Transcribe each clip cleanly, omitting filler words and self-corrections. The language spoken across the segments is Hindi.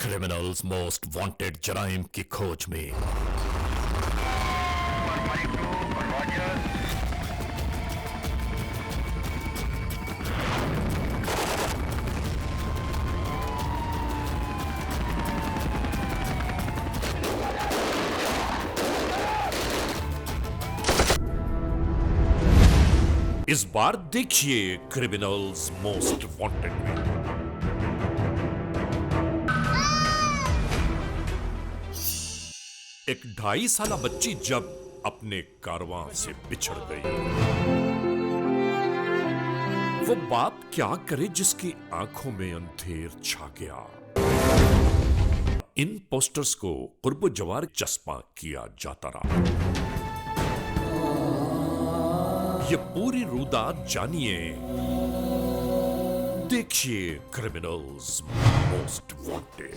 क्रिमिनल्स मोस्ट वांटेड जराइम की खोज में। इस बार देखिए क्रिमिनल्स मोस्ट वांटेड में। एक 2.5 साला बच्ची जब अपने कारवां से बिछड़ गई, वो बाप क्या करे जिसकी आंखों में अंधेर छा गया। इन पोस्टर्स को कुर्ब जवार चस्पा किया जाता रहा। ये पूरी रुदात जानिए, देखिए क्रिमिनल्स मोस्ट वांटेड।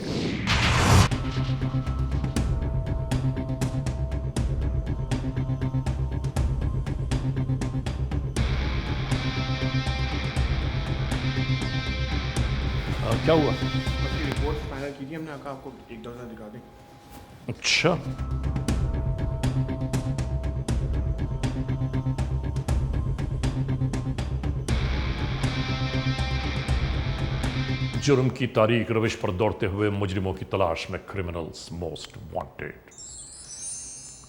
क्या हुआ? उसकी रिपोर्ट फाइनल की थी हमने, कहा आपको एक दफा दिखा दें। अच्छा, जुर्म की तारीख रविश पर दौड़ते हुए मुजरिमों की तलाश में क्रिमिनल्स मोस्ट वांटेड।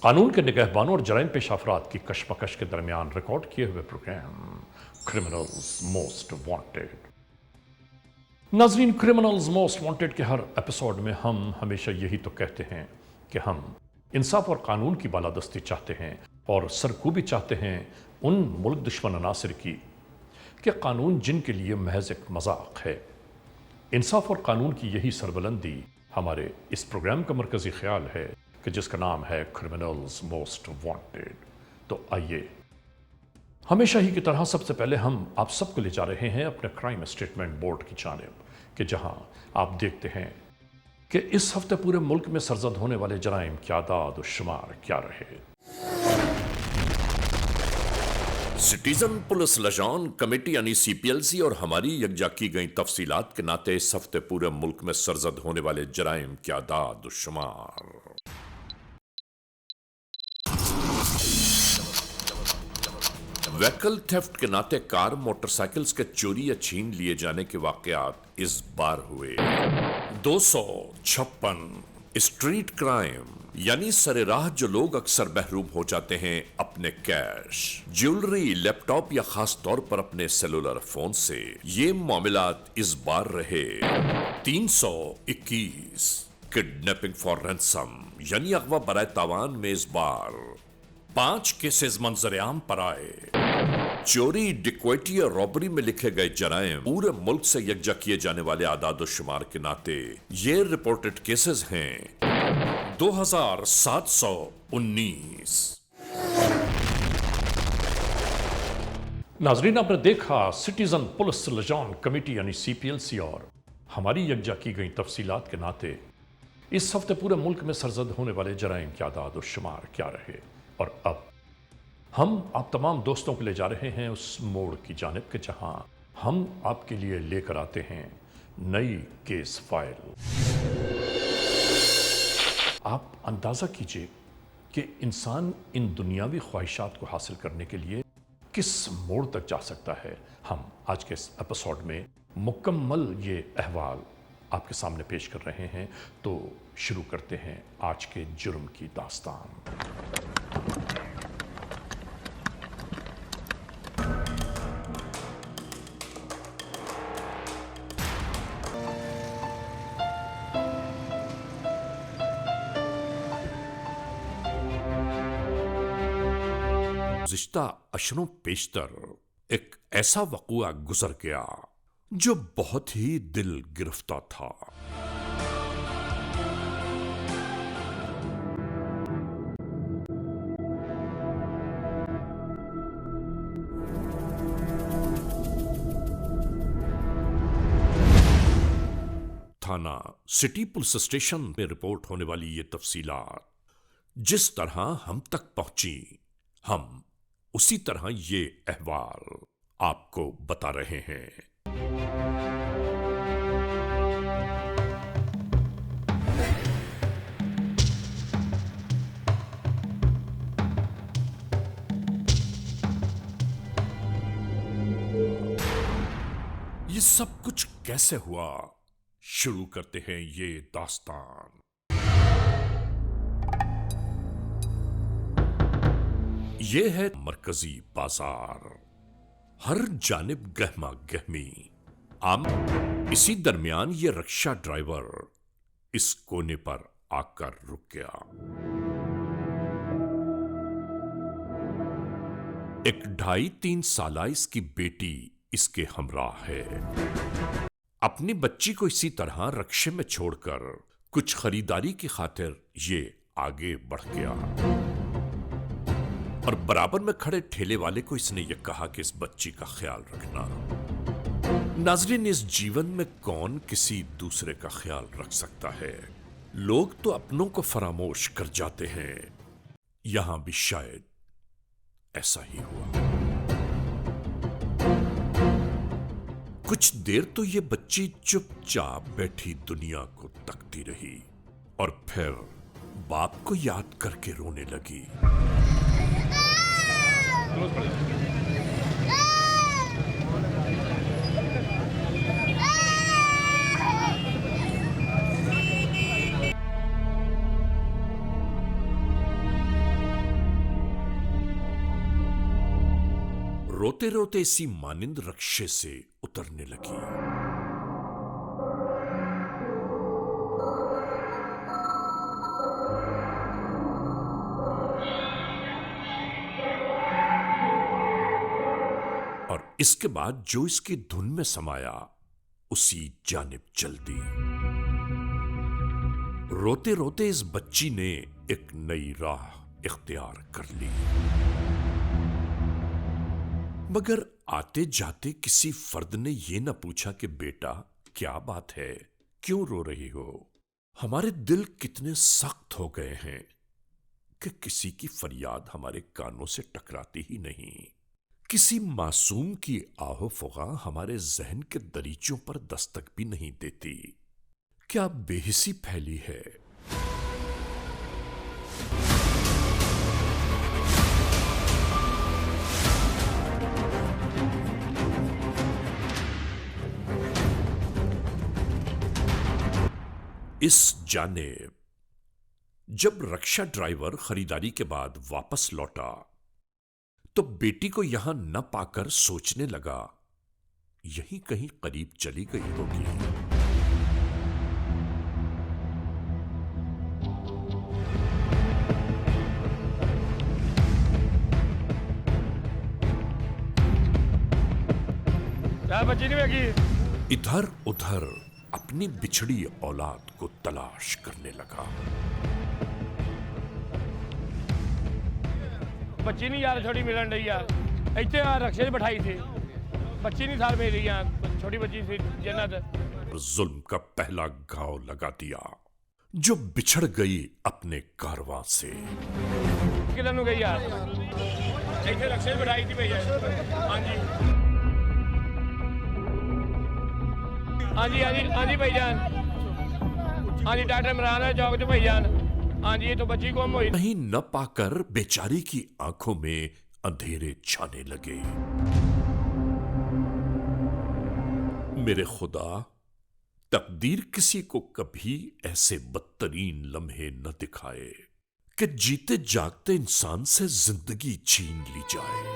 कानून के निगहबानों और जराइम पेश अफराद की कशमकश के दरमियान रिकॉर्ड किए हुए प्रोग्राम क्रिमिनल्स मोस्ट वांटेड। नाजरीन, क्रिमिनल्स मोस्ट वांटेड के हर एपिसोड में हम हमेशा यही तो कहते हैं कि हम इंसाफ और कानून की बालादस्ती चाहते हैं और सरकूबी चाहते हैं उन मुल्क दुश्मन अनासिर की कि कानून जिनके लिए महज एक मजाक है। इंसाफ और कानून की यही सरबुलंदी हमारे इस प्रोग्राम का मरकजी ख्याल है कि जिसका नाम है क्रिमिनल्स मोस्ट वांटेड। तो आइए, हमेशा ही की तरह सबसे पहले हम आप सबको ले जा रहे हैं अपने क्राइम स्टेटमेंट बोर्ड की जानिब, कि जहां आप देखते हैं कि इस हफ्ते पूरे मुल्क में सरजद होने वाले जराइम की आदाद और शुमार क्या रहे। सिटीजन पुलिस लजान कमेटी यानी CPLC और हमारी यकजा की गई तफसीलात के नाते इस हफ्ते पूरे मुल्क में सरजद होने वाले जराइम की आदाद और शुमार। व्हीकल थेफ्ट के नाते कार मोटरसाइकिल्स के चोरी या छीन लिए जाने के वाकयात इस बार हुए 256। स्ट्रीट क्राइम यानी सरेराह जो लोग अक्सर महरूम हो जाते हैं अपने कैश, ज्वेलरी, लैपटॉप या खास तौर पर अपने सेलुलर फोन से, ये मामलात इस बार रहे 321। किडनैपिंग फॉर रैंसम यानी अगवा बराए तावान में इस बार 5 केसेस मंजर-ए-आम पर आए। चोरी, डिक्वेटी और रॉबरी में लिखे गए जराइम पूरे मुल्क से यकजा किए जाने वाले आदाद और शुमार के नाते ये रिपोर्टेड केसेस हैं 2719। नाजरीन, आपने देखा सिटीजन पुलिस लजान कमेटी यानी CPLC और हमारी यकजा की गई तफसीलात के नाते इस हफ्ते पूरे मुल्क में सरजद होने वाले जराइम की आदाद और शुमार क्या रहे। और अब हम आप तमाम दोस्तों को ले जा रहे हैं उस मोड़ की जानिब के जहां हम आपके लिए लेकर आते हैं नई केस फाइल। आप अंदाजा कीजिए कि इंसान इन दुनियावी ख्वाहिशात को हासिल करने के लिए किस मोड़ तक जा सकता है। हम आज के इस एपिसोड में मुकम्मल ये अहवाल आपके सामने पेश कर रहे हैं। तो शुरू करते हैं आज के जुर्म की दास्तान। गुज़िश्ता अशरों पेशतर एक ऐसा वक़ुआ गुजर गया जो बहुत ही दिल गिरफ्ता था। थाना सिटी पुलिस स्टेशन में रिपोर्ट होने वाली ये तफसीलात जिस तरह हम तक पहुंची, हम उसी तरह ये अहवाल आपको बता रहे हैं। सब कुछ कैसे हुआ, शुरू करते हैं ये दास्तान। ये है मरकजी बाजार, हर जानिब गहमा गहमी। इसी दरमियान ये रिक्शा ड्राइवर इस कोने पर आकर रुक गया। एक 2.5-3 साला इसकी बेटी इसके हमराह है। अपनी बच्ची को इसी तरह रिक्शे में छोड़कर कुछ खरीदारी की खातिर ये आगे बढ़ गया और बराबर में खड़े ठेले वाले को इसने यह कहा कि इस बच्ची का ख्याल रखना। नाज़रीन, इस जीवन में कौन किसी दूसरे का ख्याल रख सकता है? लोग तो अपनों को फरामोश कर जाते हैं। यहां भी शायद ऐसा ही हुआ। कुछ देर तो ये बच्ची चुपचाप बैठी दुनिया को तकती रही और फिर बाप को याद करके रोने लगी। रोते रोते इसी मानिंद रक्शे से उतरने लगी। और इसके बाद जो इसकी धुन में समाया उसी जानिब चल दी। रोते रोते इस बच्ची ने एक नई राह इख्तियार कर ली। मगर आते जाते किसी फर्द ने यह न पूछा कि बेटा क्या बात है, क्यों रो रही हो? हमारे दिल कितने सख्त हो गए हैं कि किसी की फरियाद हमारे कानों से टकराती ही नहीं। किसी मासूम की आहो फुगा हमारे जहन के दरीचों पर दस्तक भी नहीं देती। क्या बेहिसी फैली है। इस जानिब जब रिक्शा ड्राइवर खरीदारी के बाद वापस लौटा तो बेटी को यहां न पाकर सोचने लगा यहीं कहीं करीब चली गई होगी। बच्ची नहीं बेगी। इधर उधर अपनी बिछड़ी औलाद को तलाश करने लगा। बच्ची नहीं यार, छोटी मिलन रही है। इतने रक्शे बैठाई थी, बच्ची नहीं साल मेरी यहाँ, छोटी बच्ची थी जन्नत। जुल्म का पहला घाव लगा दिया जो बिछड़ गई अपने कारवां से। किधर गई यार? इतने रक्शे बैठाई थी भैया। हाँ जी हाँ जी हाँ जी हाँ जी भाईजान। हाँ जी डॉक्टर इमरान चौक से भाईजान। हाँ जी, ये तो बच्ची गुम हुई। कहीं न पाकर बेचारी की आंखों में अंधेरे छाने लगे। मेरे खुदा, तकदीर किसी को कभी ऐसे बदतरीन लम्हे न दिखाए कि जीते जागते इंसान से जिंदगी छीन ली जाए।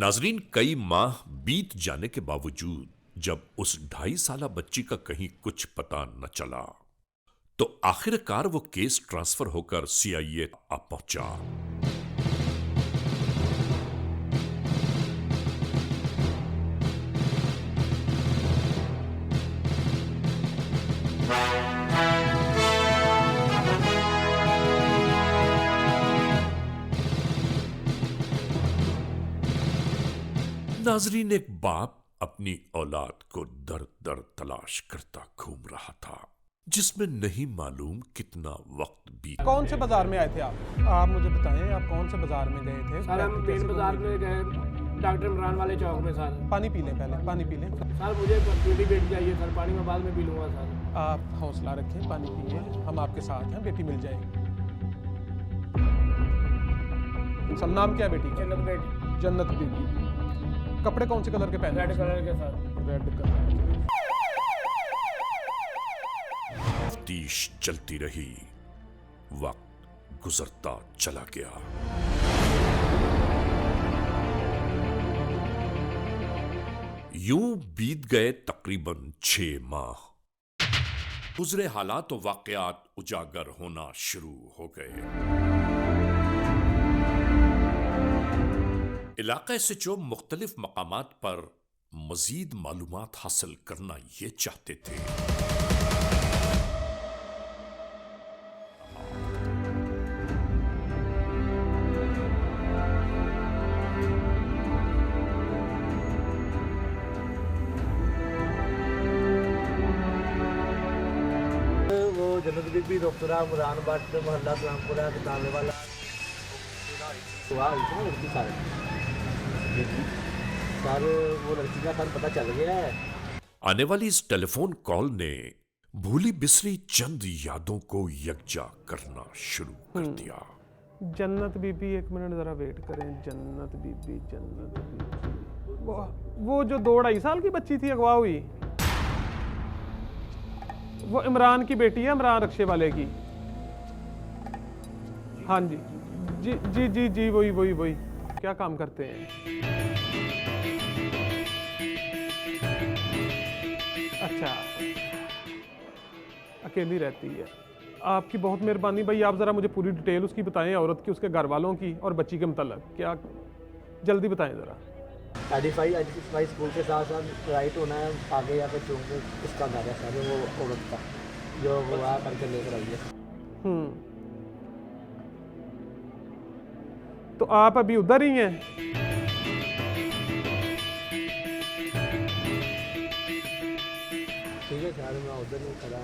नाजरीन, कई माह बीत जाने के बावजूद जब उस 2.5 साला बच्ची का कहीं कुछ पता न चला तो आखिरकार वो केस ट्रांसफर होकर CIA आ पहुंचा। नाजरीन, एक बाप अपनी औलाद को दर दर तलाश करता घूम रहा था, जिसमें नहीं मालूम कितना वक्त बीत। कौन से बाजार में आए थे आप मुझे बताएं, आप कौन से बाजार में गए थे? सर हम मेन बाजार में गए, डॉक्टर इमरान वाले चौक में सर। पानी पी लें, पहले पानी पी लें। सर मुझे बेटी चाहिए सर, पानी मैं बाद में पी लूँगा सर। आप हौसला रखें, पानी पिए, हम आपके साथ हैं, बेटी मिल जाएगी। सब नाम क्या है बेटी का? जन्नत बेटी। जन्नत बीबी। कपड़े कौन से कलर के पहने? रेड कलर के सर। रेड कलर के। तफ्तीश चलती रही, वक्त गुजरता चला गया। यूं बीत गए तकरीबन 6 माह। गुजरे हालात और वाकयात उजागर होना शुरू हो गए। इलाका से जो मुख्तलिफ मकामात पर मजीद मालूमात हासिल करना ये चाहते थे, वो जन्नत बीबी रोकरा मुरान बाट मोहल्ला सलामपुरा किताबे वाला सर, वो लड़की का सर पता चल गया है। आने वाली इस टेलीफोन कॉल ने भूली बिसरी चंद यादों को यकजा करना शुरू कर दिया। जन्नत बीबी, एक मिनट जरा वेट करें। जन्नत बीबी, जन्नत बीबी, वो जो 2-2.5 साल की बच्ची थी अगवा हुई, वो इमरान की बेटी है, इमरान रक्शे वाले की। हाँ जी जी जी जी जी, वही वही वही। क्या काम करते हैं? अच्छा, अकेली रहती है। आपकी बहुत मेहरबानी भाई, आप ज़रा मुझे पूरी डिटेल उसकी बताएं, औरत की, उसके घर वालों की और बच्ची के मतलब। क्या जल्दी बताएं ज़रा। आइडेंटिफाई स्कूल के साथ साथ राइट होना है आगे, या फिर चूंकि उसका घर है सर, वो औरत का जो वो आ करके लेकर आई है। तो आप अभी उधर ही हैं? ठीक है सर, मैं उधर नहीं खड़ा।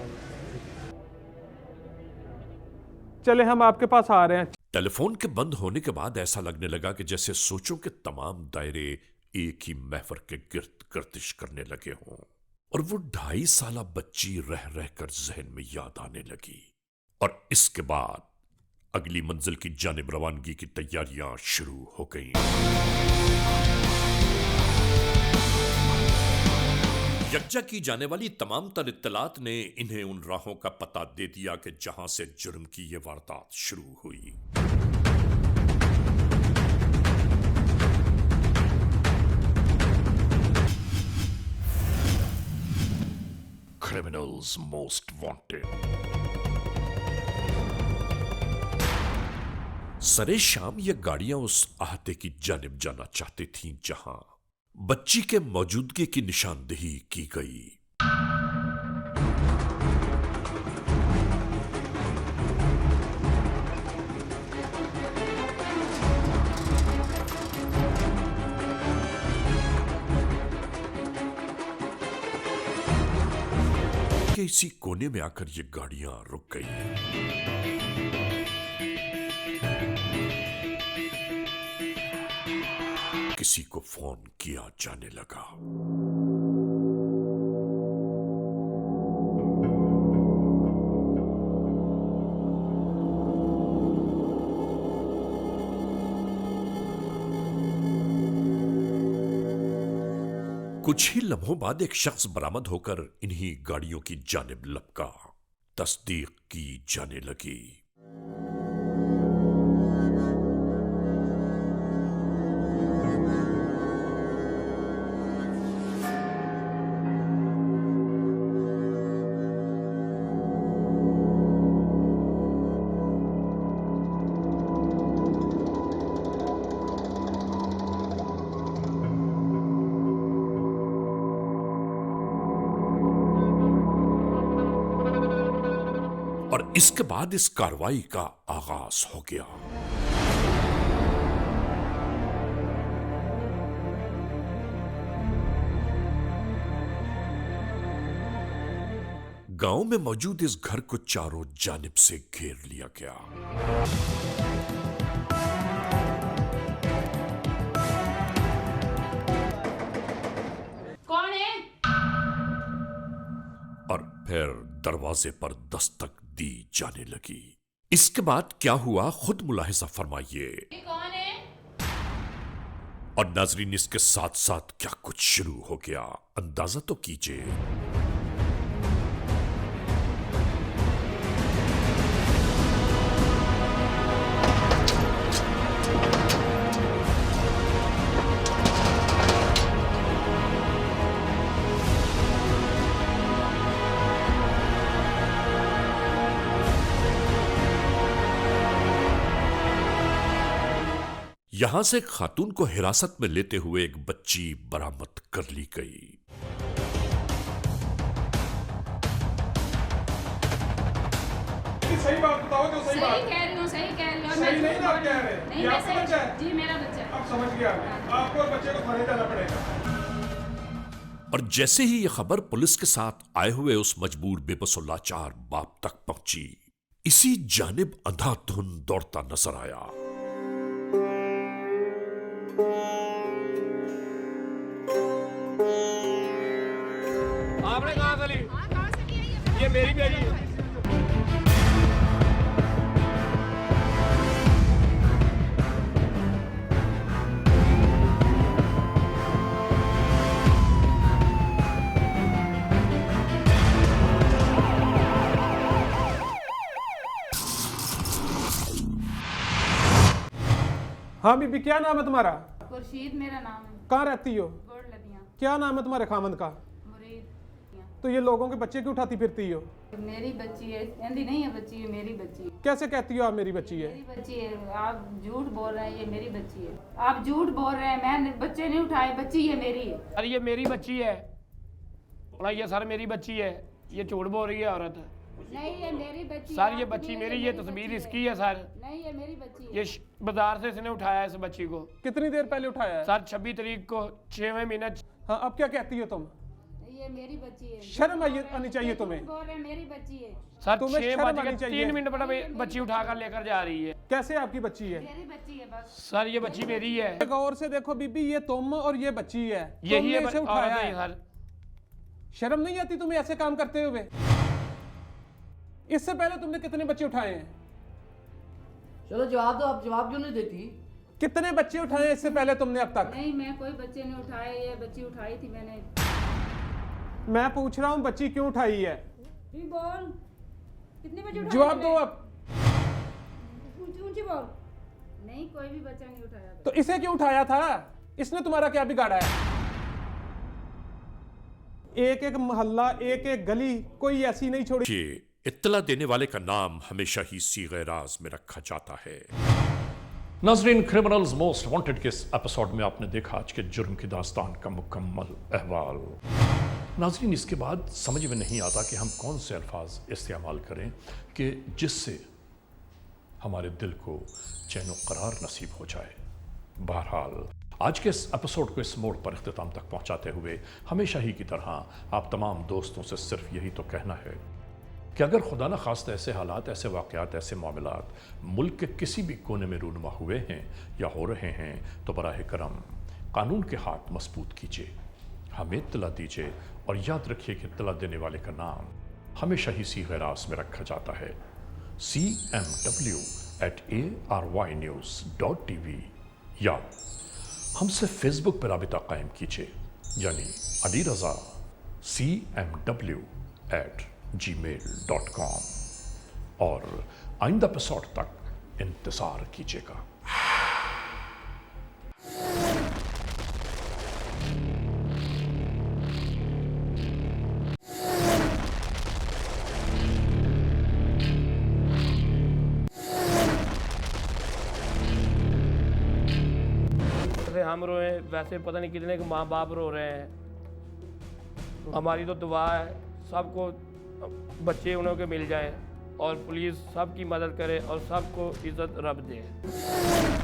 चले, हम आपके पास आ रहे हैं। टेलीफोन के बंद होने के बाद ऐसा लगने लगा कि जैसे सोचों के तमाम दायरे एक ही महवर के गिर्द गर्दिश करने लगे हों, और वो 2.5 साला बच्ची रह रहकर जहन में याद आने लगी। और इसके बाद अगली मंजिल की जानिब रवानगी की तैयारियां शुरू हो गईं। यकजा की जाने वाली तमाम तर इत्तलात ने इन्हें उन राहों का पता दे दिया कि जहां से जुर्म की ये वारदात शुरू हुई। Criminals most wanted. सरे शाम ये गाड़ियां उस अहाते की जानिब जाना चाहती थीं जहां बच्ची के मौजूदगी की निशानदेही की गई। के इसी कोने में आकर ये गाड़ियां रुक गई। किसी को फोन किया जाने लगा। कुछ ही लम्हों बाद एक शख्स बरामद होकर इन्हीं गाड़ियों की जानिब लपका। तस्दीक की जाने लगी। इसके बाद इस कार्रवाई का आगाज हो गया। गांव में मौजूद इस घर को चारों जानिब से घेर लिया गया। कौन है? और फिर दरवाजे पर दस्तक दी जाने लगी। इसके बाद क्या हुआ खुद मुलाहिजा फरमाइए। ये कौन है? और नाजरीन इसके साथ साथ क्या कुछ शुरू हो गया, अंदाजा तो कीजिए। यहां से खातून को हिरासत में लेते हुए एक बच्ची बरामद कर ली गई। सही बात बताओ तो सही बात। सही कह रही हूँ, सही कह रही हूँ। सही नहीं ना आप कह रहे। नहीं, ये मैं आपका सही- बच्चा है? जी मेरा बच्चा है। अब समझ गया मैं। आपको और बच्चे को थाने जाना पड़ेगा। और जैसे ही यह खबर पुलिस के साथ आए हुए उस मजबूर बेबस और लाचार बाप तक पहुंची, इसी जानिब अंधाधुंध दौड़ता नजर आया। आपने कहाँ से ली? ये मेरी बेटी है। हाँ बीबी, क्या नाम है तुम्हारा? खुर्शीद मेरा नाम है। कहाँ रहती हो? गोड़ लदियाँ, क्या नाम है तुम्हारे खामन का? मुरीद। तो ये लोगों के बच्चे क्यों उठाती फिरती हो? मेरी बच्ची है, कहती नहीं है बच्ची है, मेरी बच्ची है। कैसे कहती हो आप मेरी बच्ची है? मेरी बच्ची है। आप झूठ बोल रहे हैं, ये मेरी बच्ची है। आप झूठ बोल रहे हैं, मैं बच्चे नहीं उठाए, बच्ची है मेरी है। सर ये मेरी बच्ची है। बोला ये सर मेरी बच्ची है, ये झूठ बोल रही है औरत। नहीं ये मेरी बच्ची है। सर ये आप बच्ची नहीं, मेरी, ये तस्वीर बच्ची इसकी है सर। नहीं ये मेरी बच्ची है। ये बाजार से इसने उठाया इस बच्ची को कितनी देर पहले उठाया है? सर 26 तारीख को 6वें महीने। हाँ, अब क्या कहती हो तुम? ये मेरी बच्ची है। शर्म आनी चाहिए तुम्हें। बोल रहे हैं मेरी बच्ची है। सर तुम्हें 6 शर्म बज आनी के चाहिए। 3 मिनट पर बच्ची उठाकर लेकर जा रही है। कैसे आपकी बच्ची है? मेरी बच्ची है बस। सर ये बच्ची मेरी है। गौर से देखो बीबी, ये तुम और ये बच्ची है। यही तुमने है इसे औरत उठाया है है। सर। शर्म नहीं आती तुम्हें ऐसे काम करते हुए? इससे पहले तुमने कितने बच्चे उठाए हैं? चलो जवाब दो, आप जवाब क्यों नहीं देती? कितने बच्चे उठाए हैं इससे पहले तुमने अब तक? नहीं मैं कोई बच्चे नहीं उठाए, ये बच्ची उठाई थी मैंने। मैं पूछ रहा हूँ बच्ची क्यों उठाई है? तू बोल कितने बच्चे उठाए? जवाब दो अब। ऊंची ऊंची बोल। नहीं कोई भी बच्चा नहीं उठाया। तो इसे क्यों उठाया था? इसने तुम्हारा क्या बिगाड़ा है? एक एक मोहल्ला, एक एक गली, कोई ऐसी नहीं छोड़ी। ये इत्तला देने वाले का नाम हमेशा ही सीगे राज में रखा जाता है। नाजरीन, क्रिमिनल्स मोस्ट वांटेड के इस एपिसोड में आपने देखा आज के जुर्म की दास्तान का मुकम्मल अहवाल। नाजरीन, इसके बाद समझ में नहीं आता कि हम कौन से अल्फाज इस्तेमाल करें कि जिससे हमारे दिल को चैन व करार नसीब हो जाए। बहरहाल आज के इस एपिसोड को इस मोड़ पर इख्तिताम तक पहुंचाते हुए हमेशा ही की तरह आप तमाम दोस्तों से सिर्फ यही तो कहना है कि अगर खुदा न खास्ता ऐसे हालात, ऐसे वाक़यात, ऐसे मामलात मुल्क के किसी भी कोने में रूनुमा हुए हैं या हो रहे हैं तो बराह करम कानून के हाथ मजबूत कीजिए, हमें इत्तला दीजिए और याद रखिए कि इत्तला देने वाले का नाम हमेशा ही सीगे राज में रखा जाता है। cmw@arYnews.tv या हमसे फेसबुक पर राबिता कायम कीजिए, यानी अली रज़ा cmw@gmail.com। और आइंदा एपिसोड तक इंतज़ार कीजिएगा। जैसे हम रोए वैसे पता नहीं कितने के माँ बाप रो रहे हैं। हमारी तो दुआ है सबको बच्चे उन्हों के मिल जाएं। और पुलिस सबकी मदद करे और सबको इज्जत रब दे।